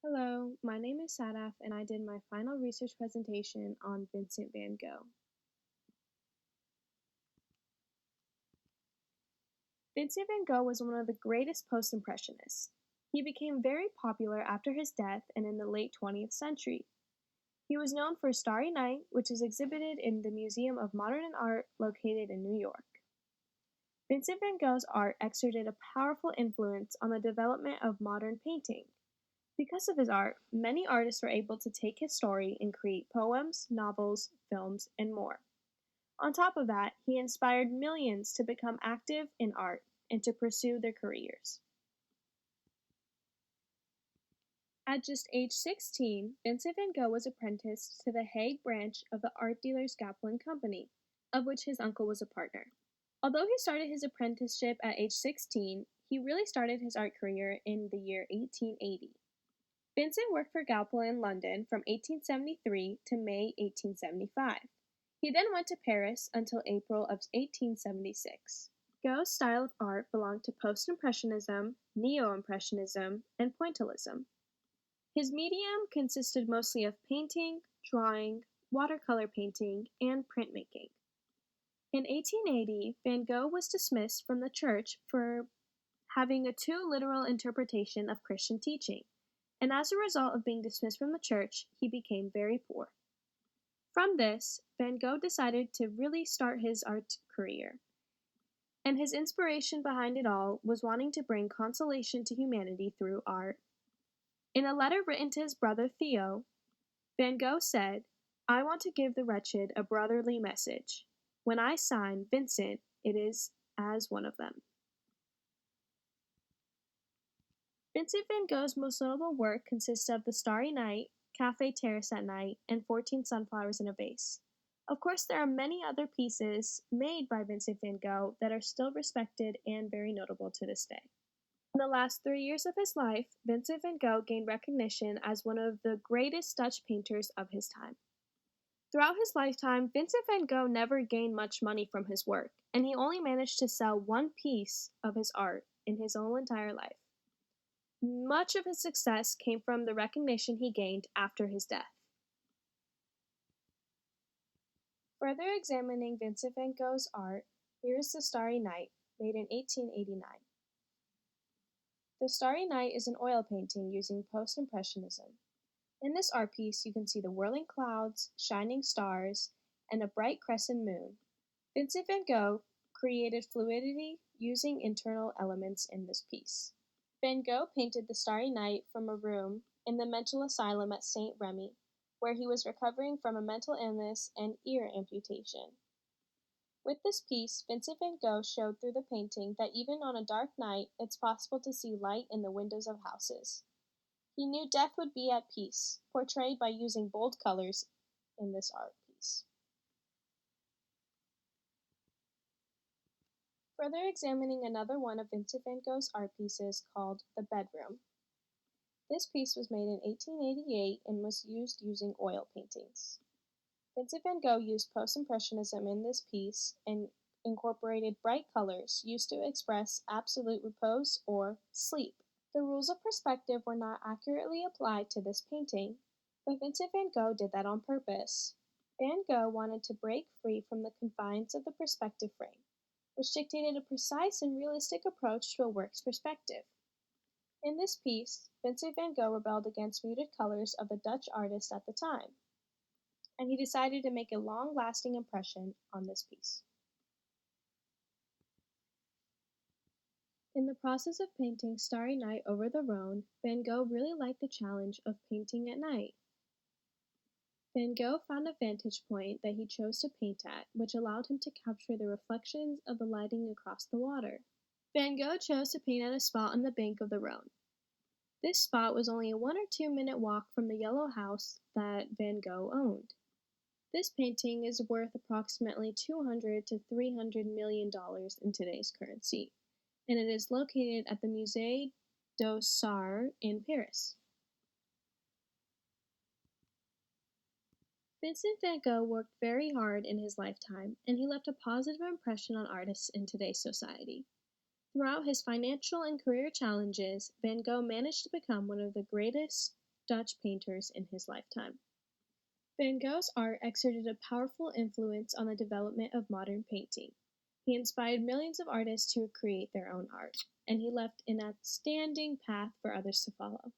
Hello, my name is Sadaf and I did my final research presentation on Vincent van Gogh. Vincent van Gogh was one of the greatest post-impressionists. He became very popular after his death and in the late 20th century. He was known for Starry Night, which is exhibited in the Museum of Modern Art located in New York. Vincent van Gogh's art exerted a powerful influence on the development of modern painting. Because of his art, many artists were able to take his story and create poems, novels, films, and more. On top of that, he inspired millions to become active in art and to pursue their careers. At just age 16, Vincent van Gogh was apprenticed to the Hague branch of the art dealers Gapel and Company, of which his uncle was a partner. Although he started his apprenticeship at age 16, he really started his art career in the year 1880. Vincent worked for Gapel in London from 1873 to May 1875. He then went to Paris until April of 1876. Gaux's style of art belonged to Post-Impressionism, Neo-Impressionism, and Pointillism. His medium consisted mostly of painting, drawing, watercolor painting, and printmaking. In 1880, Van Gogh was dismissed from the church for having a too literal interpretation of Christian teaching, and as a result of being dismissed from the church, he became very poor. From this, Van Gogh decided to really start his art career, and his inspiration behind it all was wanting to bring consolation to humanity through art. In a letter written to his brother Theo, Van Gogh said, "I want to give the wretched a brotherly message. When I sign Vincent, it is as one of them." Vincent van Gogh's most notable work consists of The Starry Night, Café Terrace at Night, and 14 Sunflowers in a Vase. Of course, there are many other pieces made by Vincent van Gogh that are still respected and very notable to this day. In the last 3 years of his life, Vincent van Gogh gained recognition as one of the greatest Dutch painters of his time. Throughout his lifetime, Vincent van Gogh never gained much money from his work, and he only managed to sell one piece of his art in his whole entire life. Much of his success came from the recognition he gained after his death. Further examining Vincent van Gogh's art, here is The Starry Night, made in 1889. The Starry Night is an oil painting using Post-Impressionism. In this art piece, you can see the whirling clouds, shining stars, and a bright crescent moon. Vincent van Gogh created fluidity using internal elements in this piece. Van Gogh painted The Starry Night from a room in the mental asylum at Saint Remy, where he was recovering from a mental illness and ear amputation. With this piece, Vincent van Gogh showed through the painting that even on a dark night, it's possible to see light in the windows of houses. He knew death would be at peace, portrayed by using bold colors in this art piece. Further examining another one of Vincent van Gogh's art pieces called The Bedroom. This piece was made in 1888 and was used using oil paintings. Vincent van Gogh used Post-Impressionism in this piece and incorporated bright colors used to express absolute repose or sleep. The rules of perspective were not accurately applied to this painting, but Vincent van Gogh did that on purpose. Van Gogh wanted to break free from the confines of the perspective frame, which dictated a precise and realistic approach to a work's perspective. In this piece, Vincent van Gogh rebelled against muted colors of the Dutch artist at the time, and he decided to make a long-lasting impression on this piece. In the process of painting Starry Night over the Rhone, Van Gogh really liked the challenge of painting at night. Van Gogh found a vantage point that he chose to paint at, which allowed him to capture the reflections of the lighting across the water. Van Gogh chose to paint at a spot on the bank of the Rhone. This spot was only a 1 or 2 minute walk from the yellow house that Van Gogh owned. This painting is worth approximately $200 to $300 million in today's currency, and it is located at the Musée d'Orsay in Paris. Vincent van Gogh worked very hard in his lifetime, and he left a positive impression on artists in today's society. Throughout his financial and career challenges, Van Gogh managed to become one of the greatest Dutch painters in his lifetime. Van Gogh's art exerted a powerful influence on the development of modern painting. He inspired millions of artists to create their own art, and he left an outstanding path for others to follow.